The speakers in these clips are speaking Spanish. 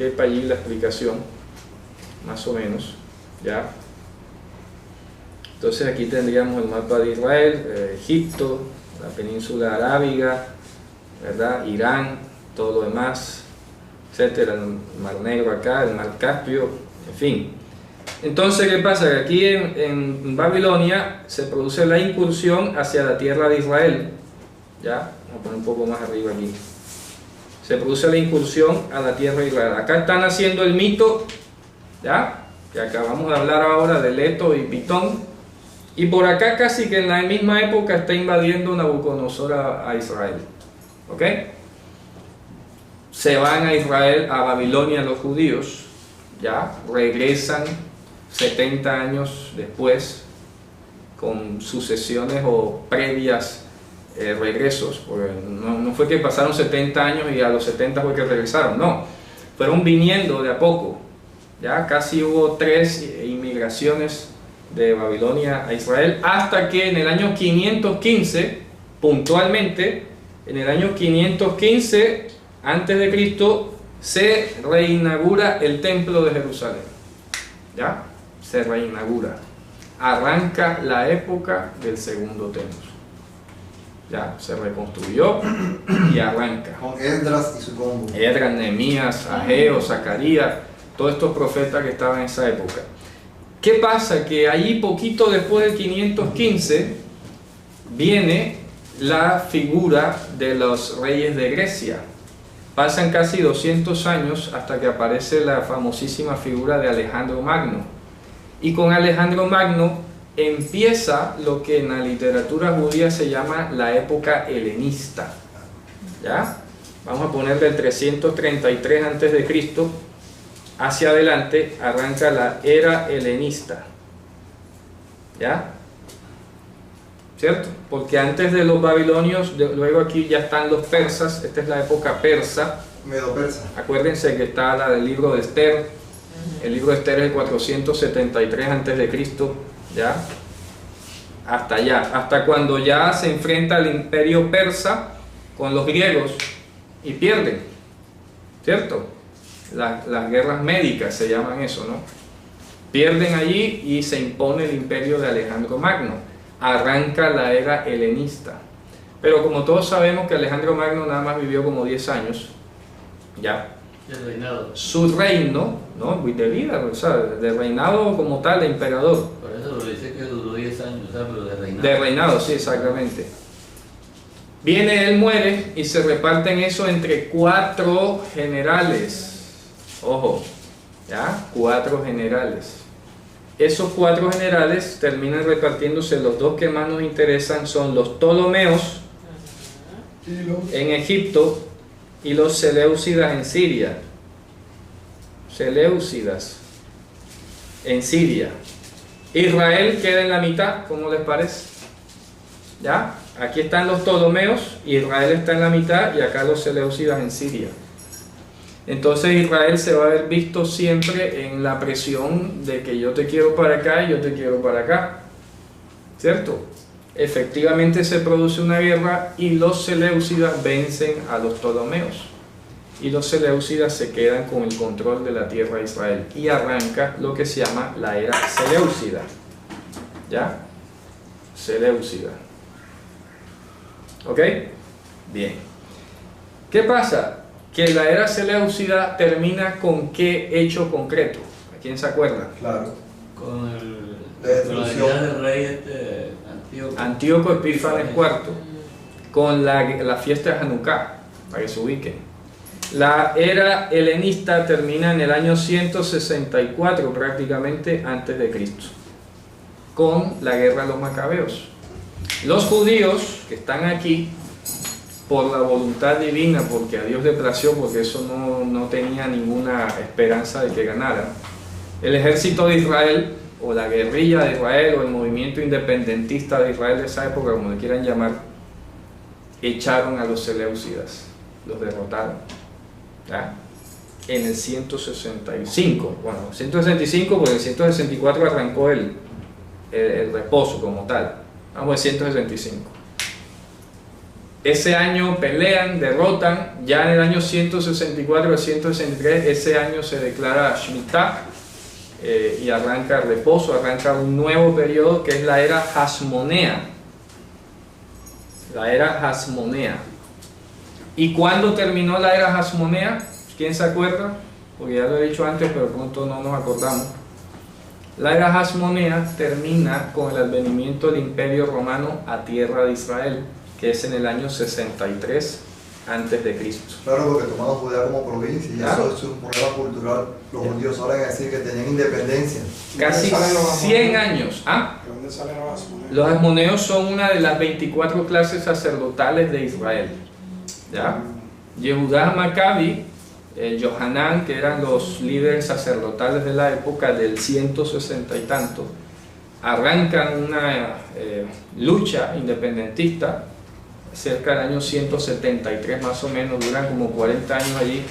hay para allí la explicación, más o menos, ¿ya? Entonces aquí tendríamos el mapa de Israel, Egipto, la península arábiga, ¿verdad? Irán, todo lo demás, etcétera, el Mar Negro acá, el Mar Caspio, en fin. Entonces, ¿qué pasa? Que aquí en Babilonia se produce la incursión hacia la tierra de Israel, ¿ya? Vamos a poner un poco más arriba aquí. Se produce la incursión a la tierra de Israel. Acá están haciendo el mito, ¿ya? Que acabamos de hablar ahora de Leto y Pitón. Y por acá casi que en la misma época está invadiendo Nabucodonosor a Israel. ¿Ok? Se van a Israel, a Babilonia los judíos, ¿ya? Regresan 70 años después con sucesiones o previas regresos, porque no fue que pasaron 70 años y a los 70 fue que regresaron, no, fueron viniendo de a poco, ya casi hubo 3 inmigraciones de Babilonia a Israel, hasta que en el año 515, puntualmente, en el año 515 antes de Cristo, se reinaugura el templo de Jerusalén, ya, se reinaugura, arranca la época del segundo templo. Ya, se reconstruyó y arranca. Con Esdras y su combo. Esdras, Nehemías, Ageo, Zacarías, todos estos profetas que estaban en esa época. ¿Qué pasa? Que allí poquito después del 515 viene la figura de los reyes de Grecia. Pasan casi 200 años hasta que aparece la famosísima figura de Alejandro Magno. Y con Alejandro Magno empieza lo que en la literatura judía se llama la época helenista, ¿ya? Vamos a poner del 333 a.C. hacia adelante arranca la era helenista, ¿ya? ¿Cierto? Porque antes de los babilonios, luego aquí ya están los persas, esta es la época persa, Medo-persa. Acuérdense que está la del libro de Esther, el libro de Esther es el 473 a.C., ¿ya? Hasta allá, hasta cuando ya se enfrenta el imperio persa con los griegos y pierden, ¿cierto? Las guerras médicas se llaman eso, ¿no? Pierden allí y se impone el imperio de Alejandro Magno, arranca la era helenista. Pero como todos sabemos que Alejandro Magno nada más vivió como 10 años, ¿ya? El reinado. Su reino, ¿no? De vida, o sea, de reinado como tal, de emperador. Por eso lo dice que duró 10 años, o sea, pero de reinado. De reinado, sí, exactamente. Viene, él muere y se reparten eso entre 4 generales. Ojo, ¿ya? 4 generales. Esos 4 generales terminan repartiéndose, los 2 que más nos interesan son los Ptolomeos en Egipto y los Seleucidas en Siria. Seleucidas en Siria. Israel queda en la mitad, ¿cómo les parece? ¿Ya? Aquí están los Ptolomeos, Israel está en la mitad y acá los Seleucidas en Siria. Entonces Israel se va a ver visto siempre en la presión de que yo te quiero para acá y yo te quiero para acá, ¿cierto? Efectivamente se produce una guerra y los Seleucidas vencen a los Ptolomeos y los Seleucidas se quedan con el control de la tierra de Israel y arranca lo que se llama la era Seleucida, ¿ya? Seleucida. ¿Ok? Bien. ¿Qué pasa? Que la era Seleucida termina con qué hecho concreto. ¿A quién se acuerda? Claro. Con La la destrucción. vida del rey Antíoco. Antíoco Epífanes IV, con la fiesta de Hanukkah, para que se ubiquen. La era helenista termina en el año 164 prácticamente antes de Cristo, con la guerra de los macabeos. Los judíos que están aquí, por la voluntad divina, porque a Dios le plació, porque eso no tenía ninguna esperanza de que ganaran, el ejército de Israel, o la guerrilla de Israel, o el movimiento independentista de Israel de esa época, como le quieran llamar, echaron a los Seleucidas, los derrotaron, ¿ya? En el 165, bueno, 165 porque el 164 arrancó el reposo como tal, vamos al 165. Ese año pelean, derrotan, ya en el año 164 al 163, ese año se declara Shemitah y arranca el reposo, arranca un nuevo periodo que es la era Hasmonea. La era Hasmonea. ¿Y cuándo terminó la era Hasmonea? ¿Quién se acuerda? Porque ya lo he dicho antes, pero pronto no nos acordamos. La era Hasmonea termina con el advenimiento del Imperio Romano a tierra de Israel, que es en el año 63 antes de Cristo. Claro, porque tomaron Judea como provincia y Claro. eso es un problema cultural. Los judíos suelen decir que tenían independencia. Casi 100 años. ¿Ah? ¿De dónde salen los hasmoneos? Los hasmoneos son una de las 24 clases sacerdotales de Israel. ¿Ya? Yehudá Maccabi, Johanán, que eran los líderes sacerdotales de la época del 160 y tanto, arrancan una lucha independentista cerca del año 173 más o menos, duran como 40 años allí,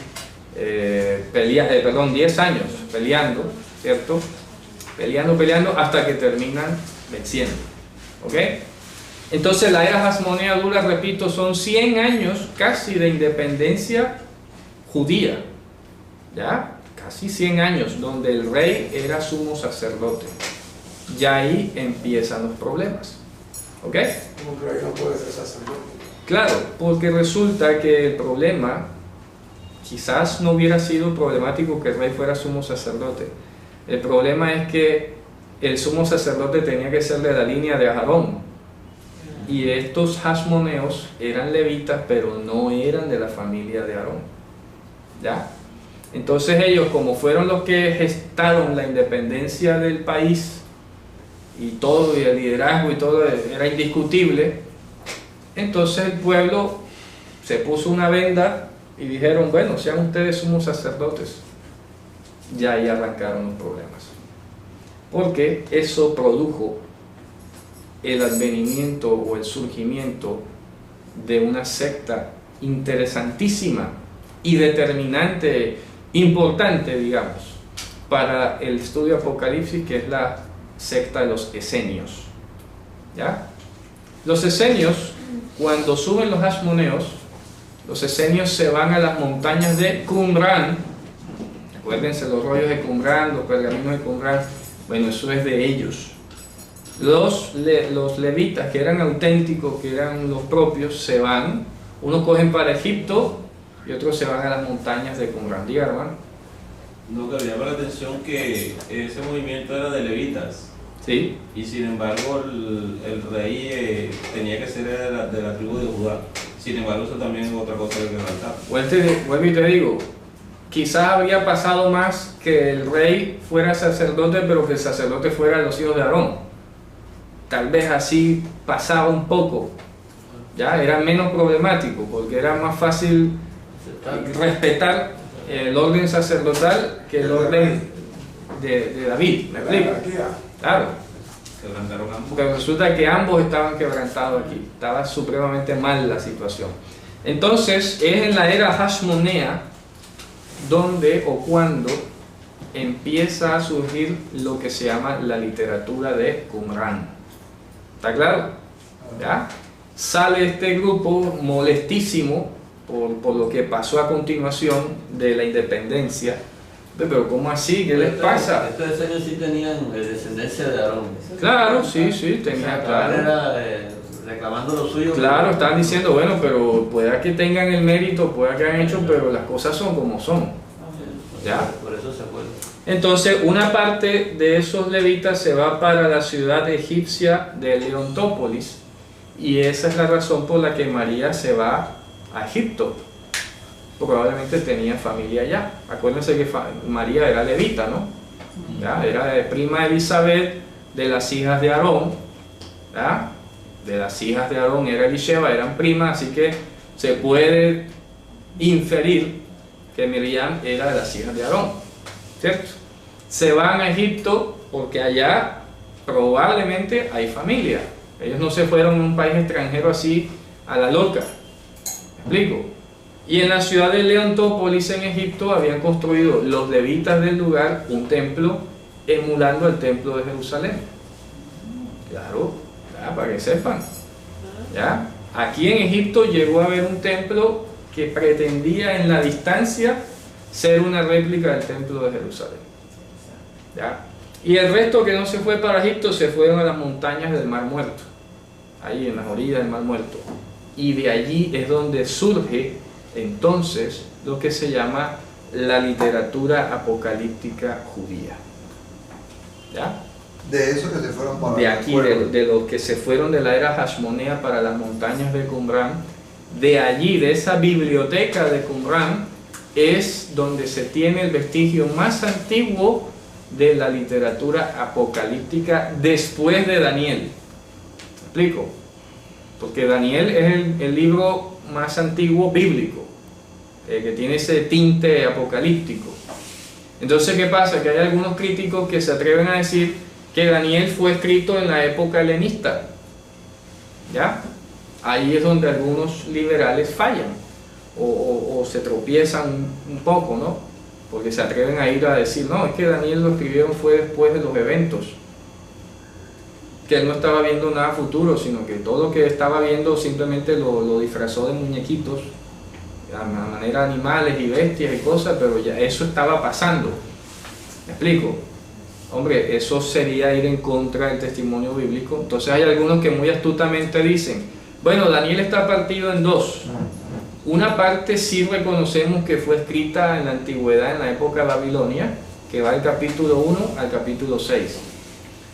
10 años peleando, ¿cierto? Peleando hasta que terminan venciendo, ¿ok? Entonces la era Hasmonea dura, repito, son 100 años casi de independencia judía, ¿ya? Casi 100 años, donde el rey era sumo sacerdote. Ya ahí empiezan los problemas, ¿ok? Como que ahí no puede ser sacerdote. Claro, porque resulta que el problema quizás no hubiera sido problemático que el rey fuera sumo sacerdote. El problema es que el sumo sacerdote tenía que ser de la línea de Aarón. Y estos hasmoneos eran levitas, pero no eran de la familia de Aarón. ¿Ya? Entonces ellos, como fueron los que gestaron la independencia del país, y todo, y el liderazgo y todo era indiscutible, entonces el pueblo se puso una venda y dijeron, bueno, sean ustedes sumos sacerdotes. Ya ahí arrancaron los problemas. Porque eso produjo el advenimiento o el surgimiento de una secta interesantísima y determinante, importante, digamos, para el estudio de Apocalipsis, que es la secta de los esenios. ¿Ya? Los esenios, cuando suben los hasmoneos, los esenios se van a las montañas de Qumran. Acuérdense los rollos de Qumran, los pergaminos de Qumran. Bueno, eso es de ellos. Los levitas, que eran auténticos, que eran los propios, se van. Unos cogen para Egipto y otros se van a las montañas de Qumran. Diga, hermano. No, que me llama la atención que ese movimiento era de levitas. Sí. Y sin embargo el rey tenía que ser de la tribu de Judá. Sin embargo, eso también es otra cosa de quebrantar. Vuelvo y te digo, quizás habría pasado más que el rey fuera sacerdote, pero que el sacerdote fuera los hijos de Aarón. Tal vez así pasaba un poco, ya era menos problemático, porque era más fácil respetar el orden sacerdotal que el orden de David. ¿Me explico? Claro. Quebrantaron ambos. Pero resulta que ambos estaban quebrantados aquí, estaba supremamente mal la situación. Entonces es en la era Hasmonea donde o cuando empieza a surgir lo que se llama la literatura de Qumran. ¿Está claro? ¿Ya? Sale este grupo molestísimo por lo que pasó a continuación de la independencia. Pero ¿cómo así? ¿Qué les pasa? Estos esenios sí tenían descendencia de Aarón. Claro, sí, tenía, O sea, claro. era, reclamando lo suyo. Claro, están diciendo, bueno, pero pueda que tengan el mérito, pueda que hayan hecho, pero las cosas son como son. ¿Ya? Por eso se fue. Entonces, una parte de esos levitas se va para la ciudad egipcia de Leontópolis, y esa es la razón por la que María se va a Egipto. Probablemente tenía familia allá. Acuérdense que María era levita, ¿no? ¿Ya? Era prima de Elizabeth, de las hijas de Aarón. ¿Ya? De las hijas de Aarón era Elisheba, eran primas, así que se puede inferir que Miriam era de las hijas de Aarón, ¿cierto? Se van a Egipto porque allá probablemente hay familia. Ellos no se fueron a un país extranjero así a la loca. ¿Me explico? Y en la ciudad de Leontópolis, en Egipto, habían construido los levitas del lugar un templo emulando el templo de Jerusalén. Claro, ya, para que sepan. ¿Ya? Aquí en Egipto llegó a haber un templo que pretendía en la distancia ser una réplica del templo de Jerusalén. ¿Ya? Y el resto que no se fue para Egipto se fueron a las montañas del Mar Muerto, ahí en las orillas del Mar Muerto. Y de allí es donde surge entonces lo que se llama la literatura apocalíptica judía. ¿Ya? De eso que se fueron para De aquí, el pueblo. de los que se fueron de la era Hashmonea para las montañas de Qumran, de allí, de esa biblioteca de Qumran, es donde se tiene el vestigio más antiguo de la literatura apocalíptica después de Daniel. ¿Me explico? Porque Daniel es el libro más antiguo bíblico, que tiene ese tinte apocalíptico. Entonces, ¿qué pasa? Que hay algunos críticos que se atreven a decir que Daniel fue escrito en la época helenista. ¿Ya? Ahí es donde algunos liberales fallan o se tropiezan un poco, ¿no? Porque se atreven a ir a decir, no, es que Daniel lo escribieron fue después de los eventos, que él no estaba viendo nada futuro, sino que todo lo que estaba viendo simplemente lo disfrazó de muñequitos, a manera de animales y bestias y cosas, pero ya eso estaba pasando. ¿Me explico? Hombre, eso sería ir en contra del testimonio bíblico. Entonces hay algunos que muy astutamente dicen, bueno, Daniel está partido en dos. Una parte sí reconocemos que fue escrita en la antigüedad, en la época de Babilonia, que va del capítulo 1 al capítulo 6.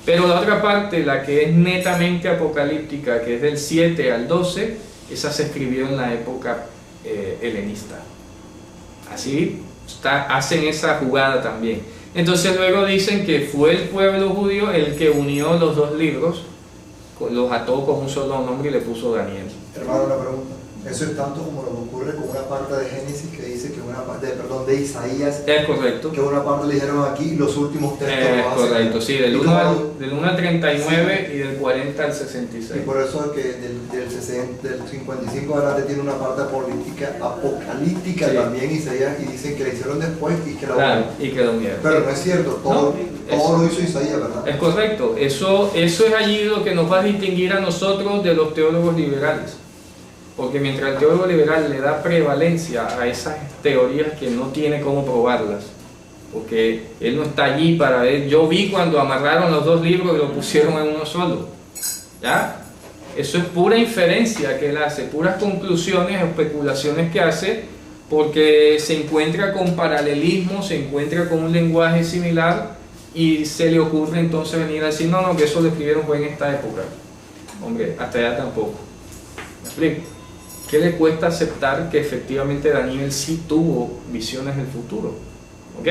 Pero la otra parte, la que es netamente apocalíptica, que es del 7 al 12, esa se escribió en la época helenista. Así hacen esa jugada también. Entonces luego dicen que fue el pueblo judío el que unió los dos libros, los ató con un solo nombre y le puso Daniel. Hermano, una pregunta. Eso es tanto como lo que ocurre con una parte de Génesis que dice que una parte, perdón, de Isaías, Es correcto. que una parte le dijeron aquí los últimos textos Es lo hacen. correcto, sí, del Y 1 como- al 39 y del 40 al 66. Y por eso es que del 55 adelante tiene una parte apocalíptica Sí. también Isaías, y dicen que la hicieron después y que la Claro, y quedó miedo. Pero no es cierto, todo eso- lo hizo Isaías, ¿verdad? Es correcto, eso es allí lo que nos va a distinguir a nosotros de los teólogos liberales. Porque mientras el teólogo liberal le da prevalencia a esas teorías que no tiene cómo probarlas, porque él no está allí para ver, yo vi cuando amarraron los dos libros y lo pusieron en uno solo, ¿ya? Eso es pura inferencia que él hace, puras conclusiones o especulaciones que hace, porque se encuentra con paralelismo, se encuentra con un lenguaje similar y se le ocurre entonces venir a decir, no, que eso lo escribieron fue en esta época. Hombre, hasta allá tampoco. ¿Me explico? ¿Qué le cuesta aceptar que efectivamente Daniel sí tuvo visiones del futuro? ¿Ok?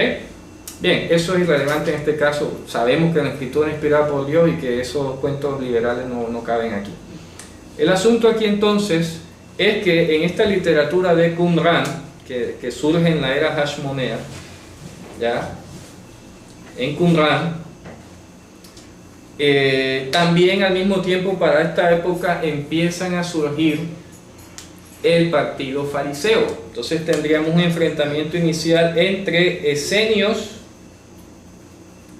Bien, eso es irrelevante en este caso. Sabemos que la escritura es inspirada por Dios y que esos cuentos liberales no caben aquí. El asunto aquí entonces es que en esta literatura de Qumran, que surge en la era Hashmonea, ¿ya? En Qumran, también al mismo tiempo para esta época empiezan a surgir el partido fariseo. Entonces tendríamos un enfrentamiento inicial entre esenios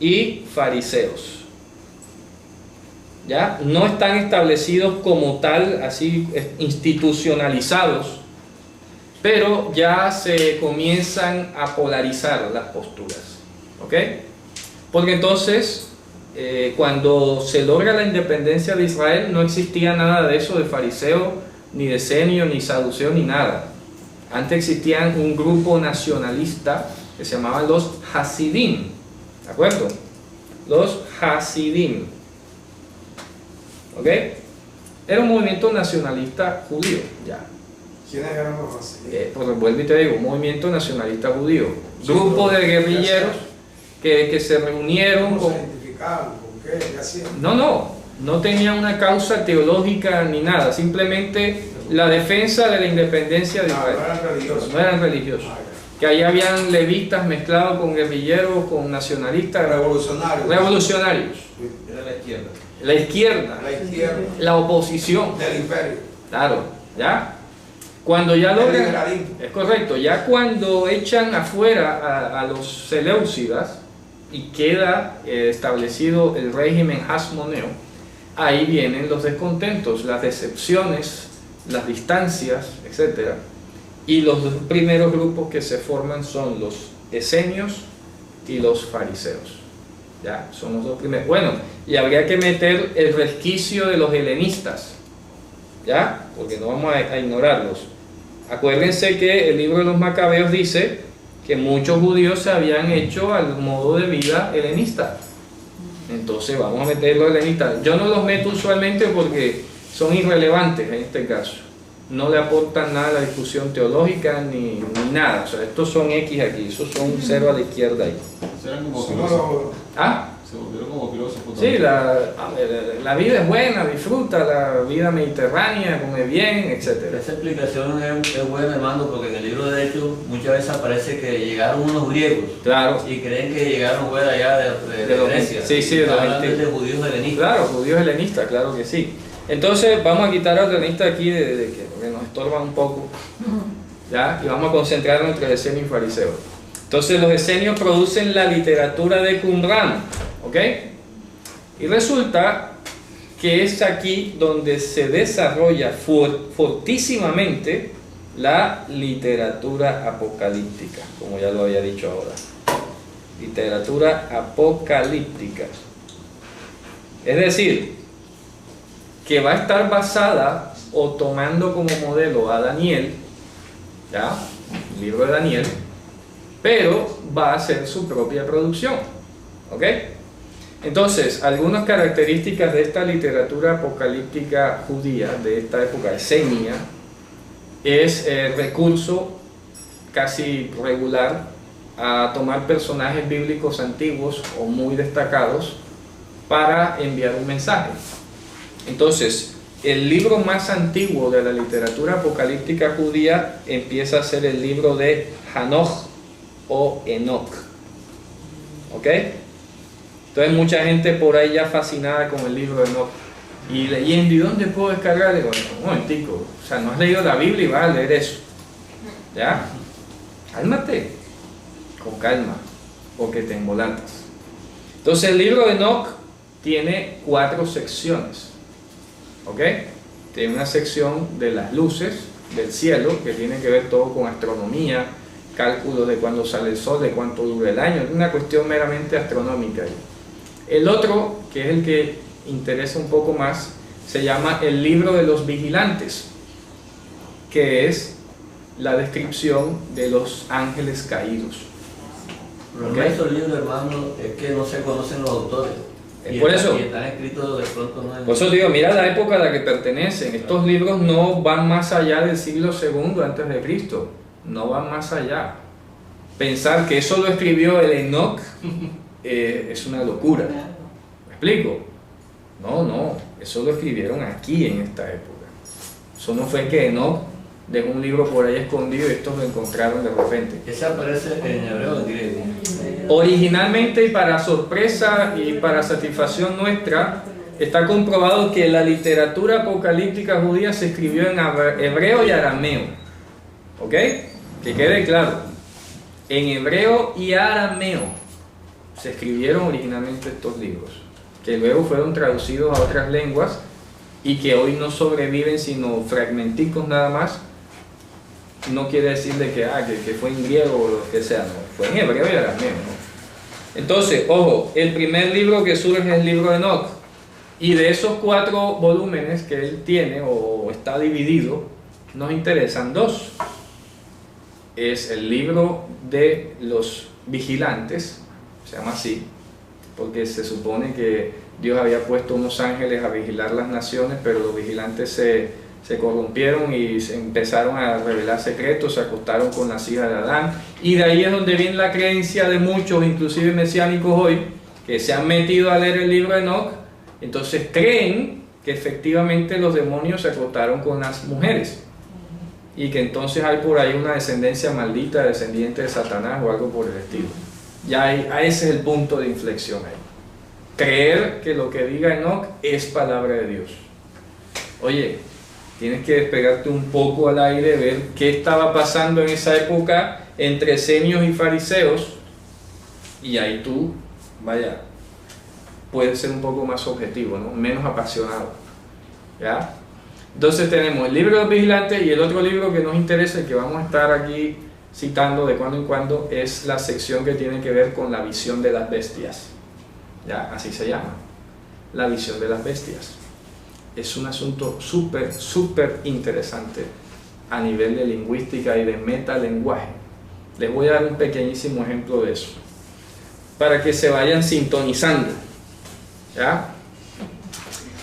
y fariseos. ¿Ya? No están establecidos como tal, así institucionalizados, pero ya se comienzan a polarizar las posturas. ¿Ok? Porque entonces, cuando se logra la independencia de Israel, no existía nada de eso de fariseo, ni de esenio, ni saduceo, ni nada. Antes existían un grupo nacionalista que se llamaban los Hasidim. ¿De acuerdo? Los Hasidim. ¿Ok? Era un movimiento nacionalista judío, ya. ¿Quiénes eran los así? Pues vuelvo y te digo, un movimiento nacionalista judío. Grupo de guerrilleros que se reunieron ¿Cómo con... se identificaban? ¿Con qué? ¿Qué hacían? No tenía una causa teológica ni nada, simplemente la defensa de la independencia de Israel. No eran religiosos. No eran religiosos. Ah, Que ahí habían levitas mezclados con guerrilleros, con nacionalistas, Revolucionarios. revolucionarios. Era la izquierda. La izquierda, La izquierda la oposición, del imperio. claro, ¿ya? Cuando ya El logran, liberalismo. es correcto, ya cuando echan afuera a los seleucidas y queda establecido el régimen hasmoneo, ahí vienen los descontentos, las decepciones las distancias, etc. Y los dos primeros grupos que se forman son los esenios y los fariseos. Ya, son los dos primeros. Bueno, y habría que meter el resquicio de los helenistas, ¿ya? Porque no vamos a ignorarlos. Acuérdense que el libro de los Macabeos dice que muchos judíos se habían hecho al modo de vida helenista. Entonces vamos a meter los helenistas. Yo no los meto usualmente porque son irrelevantes en este caso. No le aportan nada a la discusión teológica ni nada. O sea, estos son X aquí, esos son 0 a la izquierda ahí. Eran como Somos filósofos. ¿Ah? Se volvieron como filósofos. Sí, también. la vida es buena, disfruta la vida mediterránea, come bien, etc. Esa explicación es buena, hermano, porque en el libro de Hechos muchas veces aparece que llegaron unos griegos Claro, y creen que llegaron de allá de los- Grecia. sí, sí, de Está los hablando gentiles. de judíos helenistas. claro, judíos helenistas, claro que sí. Entonces vamos a quitar al helenista aquí porque nos estorba un poco, ¿ya? Y vamos a concentrarnos entre esenios y fariseos. Entonces los esenios producen la literatura de Qumran, ¿ok? Y resulta que es aquí donde se desarrolla fortísimamente la literatura apocalíptica, como ya lo había dicho ahora. Literatura apocalíptica. Es decir, que va a estar basada o tomando como modelo a Daniel, ¿ya? El libro de Daniel, pero va a ser su propia producción, ¿ok? Entonces, algunas características de esta literatura apocalíptica judía, de esta época esenia, es el recurso casi regular a tomar personajes bíblicos antiguos o muy destacados para enviar un mensaje. Entonces, el libro más antiguo de la literatura apocalíptica judía empieza a ser el libro de Hanoch o Enoch. ¿Ok? Entonces mucha gente por ahí ya fascinada con el libro de Enoch y leyendo, ¿y dónde puedo descargar? Digo, un momentico, o sea, no has leído la Biblia y vas a leer eso. ¿Ya? Cálmate, con calma, porque te embolantas. Entonces el libro de Enoch tiene 4 secciones. ¿Ok? Tiene una sección de las luces del cielo, que tiene que ver todo con astronomía, cálculos de cuándo sale el sol, de cuánto dura el año, una cuestión meramente astronómica. El otro, que es el que interesa un poco más, se llama el libro de los vigilantes, que es la descripción de los ángeles caídos. Pero ¿Ok? en estos libros, hermano, es que no se conocen los autores. Por eso. Y están escritos de pronto no en- Por eso digo, mira la época a la que pertenecen. Estos libros no van más allá del siglo II antes de Cristo. No van más allá. Pensar que eso lo escribió el Enoch es una locura. ¿Me explico? No. Eso lo escribieron aquí en esta época. Eso no fue que Enoch dejó un libro por ahí escondido y estos lo encontraron de repente. Ese aparece en hebreo o en griego. Originalmente, y para sorpresa y para satisfacción nuestra, está comprobado que la literatura apocalíptica judía se escribió en hebreo y arameo. ¿Ok? Que quede claro. En hebreo y arameo se escribieron originalmente estos libros, que luego fueron traducidos a otras lenguas y que hoy no sobreviven sino fragmenticos nada más. No quiere decir de que fue en griego o lo que sea, no, fue en hebreo y arameo, ¿no? Entonces, ojo, el primer libro que surge es el libro de Enoch, y de esos 4 volúmenes que él tiene o está dividido, nos interesan 2. Es el libro de los vigilantes, se llama así, porque se supone que Dios había puesto unos ángeles a vigilar las naciones, pero los vigilantes se corrompieron y se empezaron a revelar secretos, se acostaron con las hijas de Adán, y de ahí es donde viene la creencia de muchos, inclusive mesiánicos hoy, que se han metido a leer el libro de Enoch, entonces creen que efectivamente los demonios se acostaron con las mujeres, y que entonces hay por ahí una descendencia maldita, descendiente de Satanás o algo por el estilo. Ese es el punto de inflexión ahí. Creer que lo que diga Enoch es palabra de Dios. Oye, tienes que despegarte un poco al aire, ver qué estaba pasando en esa época entre esenios y fariseos, y ahí tú, vaya, puedes ser un poco más objetivo, ¿no? Menos apasionado, ¿ya? Entonces tenemos el libro de los vigilantes y el otro libro que nos interesa y que vamos a estar aquí citando de cuando en cuando es la sección que tiene que ver con la visión de las bestias. Ya, así se llama, la visión de las bestias. Es un asunto súper interesante a nivel de lingüística y de metalenguaje. Les voy a dar un pequeñísimo ejemplo de eso, para que se vayan sintonizando. ¿Ya?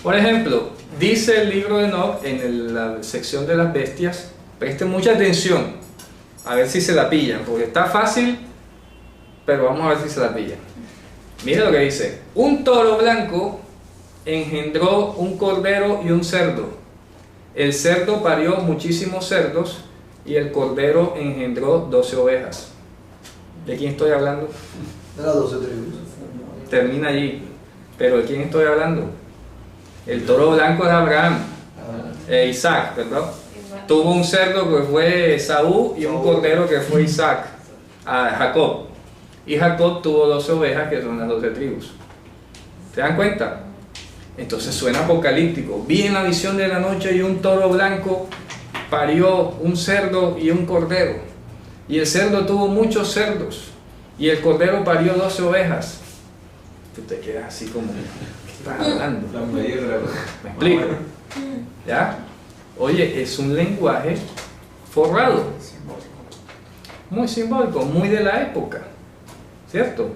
Por ejemplo, dice el libro de Enoc en la sección de las bestias, presten mucha atención, a ver si se la pillan, porque está fácil, pero vamos a ver si se la pillan. Miren lo que dice: un toro blanco engendró un cordero y un cerdo. El cerdo parió muchísimos cerdos y el cordero engendró 12 ovejas. ¿De quién estoy hablando? De las 12 tribus. Termina allí. ¿Pero de quién estoy hablando? El toro blanco es Abraham, Isaac, perdón. Tuvo un cerdo que fue Esaú y un cordero que fue Jacob. Y Jacob tuvo 12 ovejas que son las 12 tribus. ¿Se dan cuenta? Entonces suena apocalíptico. Vi en la visión de la noche y un toro blanco parió un cerdo y un cordero. Y el cerdo tuvo muchos cerdos. Y el cordero parió 12 ovejas. Tú te quedas así como, ¿qué estás hablando? ¿Me explico? ¿Ya? Oye, es un lenguaje forrado. Muy simbólico, muy de la época. ¿Cierto?